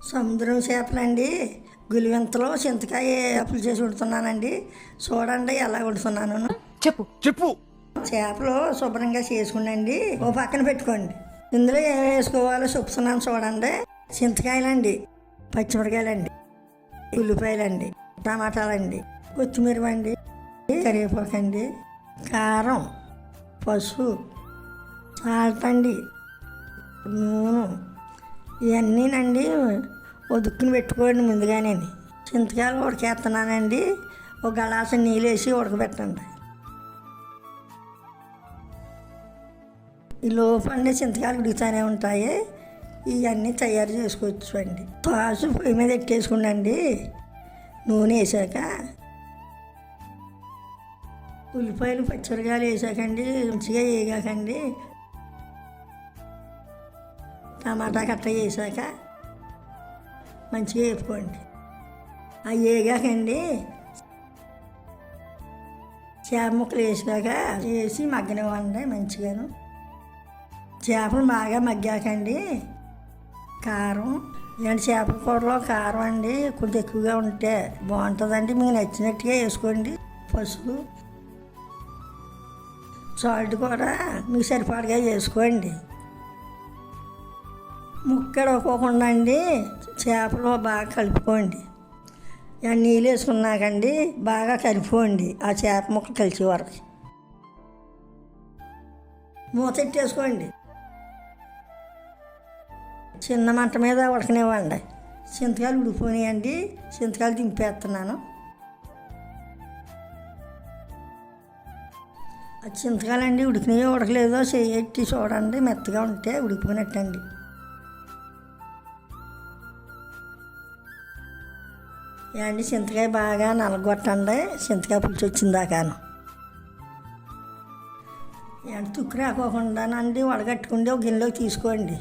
సముద్రం చేపలండి. గులివెంతలో చింతకాయ అప్పులు చేసి వండుతున్నానండి. చూడండి ఎలా వండుతున్నాను. చెప్పు చెప్పు. చేపలు శుభ్రంగా చేసుకునండి ఓ పక్కన పెట్టుకోండి. ఇందులో ఏం వేసుకోవాలో చెప్తున్నాను చూడండి. చింతకాయలండి, పచ్చిమిరకాయలండి, ఉల్లిపాయలండి, టమాటాలండి, కొత్తిమీర అండి, కరివేపాకండి, కారం, పసుపు, సాల్ట్ అండి, నూనె ఇవన్నీనండి ఉదుక్కుని పెట్టుకోండి ముందుగానే. చింతకాయలు ఉడకేస్తున్నానండి. ఒక గలాస నీళ్ళు వేసి ఉడకబెట్టండి. ఈ లోపండి చింతకాయలు ఉడుకుతూనే ఉంటాయి. ఇవన్నీ తయారు చేసుకోవచ్చు అండి. తాసు పొయ్యి మీద పెట్టేసుకున్నాండి. నూనె వేసాక ఉల్లిపాయలు పచ్చిమిరకాయలు వేసాకండి మంచిగా వేగాకండి. టమాటా కట్ట వేసాక మంచిగా వేపుకోండి. అవి వేగాకండి చేప ముక్కలు వేసాక వేసి మగ్గనివ్వండి మంచిగాను. చేపలు బాగా మగ్గాకండి కారం ఇలాంటి చేపల కూరలో కారం అండి కొంచెం ఎక్కువగా ఉంటే బాగుంటుందండి. మీకు నచ్చినట్టుగా వేసుకోండి. పసుపు, సాల్ట్ కూడా మీకు సరిపడగా వేసుకోండి. ముక్కడకోకుండా అండి చేపలు బాగా కలుపుకోండి. నీళ్ళు వేసుకున్నాకండి బాగా కలుపుకోండి ఆ చేప ముక్క కలిసే వరకు. మూత పెట్టేసుకోండి. చిన్న మంట మీద ఉడకనివ్వండి. చింతకాయలు ఉడికిపోయినాయండి. చింతకాయలు దింపేస్తున్నాను. ఆ చింతకాయలు అండి ఉడికినాయో ఉడకలేదో చేయి చూడండి. మెత్తగా ఉంటే ఉడికిపోయినట్టండి. అండి చింతకాయ బాగా నలగొట్టండి. చింతకాయ పులుసు వచ్చిందాకాను తుక్కు రాకోకుండానండి వడగట్టుకుంటే ఒక గిన్నెలోకి తీసుకోండి.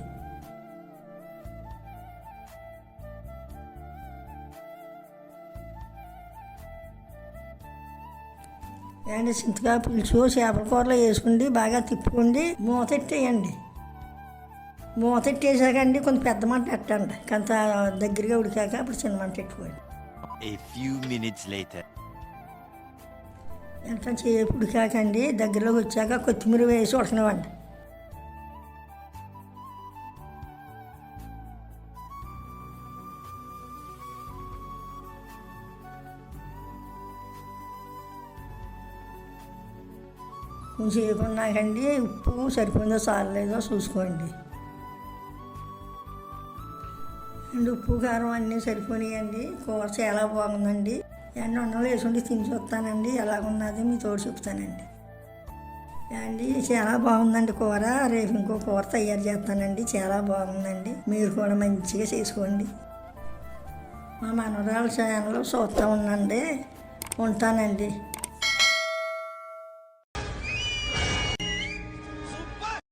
అండి చింతకాయ పులుసు చేపల కూరలో వేసుకుండి బాగా తిప్పుకోండి. మూతెట్టేయండి. మూతెట్టేసాకండి కొంచెం పెద్ద మంట పెట్టండి. కొంత దగ్గరగా ఉడికాక అప్పుడు చిన్న మంట పెట్టుకోండి. A few minutes later. ఎంత చేపు ఉడికాకండి దగ్గరలోకి వచ్చాక కొత్తిమీర వేసి ఉడకనివ్వండి. కొంచెం చేయకున్నాకండి ఉప్పు సరిపోయిందో చాలలేదో చూసుకోండి. అండ్ ఉప్పు కారం అన్నీ సరిపోయాయండి. కూర చాలా బాగుందండి. అండ్ అన్నంలో వేసుకుంటే తిని చూస్తానండి ఎలాగున్నది మీ తోడు చెప్తానండి. అండి చాలా బాగుందండి కూర. రేపు ఇంకో కూర తయారు చేస్తానండి. చాలా బాగుందండి. మీరు కూడా మంచిగా చేసుకోండి. మా మనవరాలు ఛానల్ చూస్తూ ఉండండి. ఉంటానండి.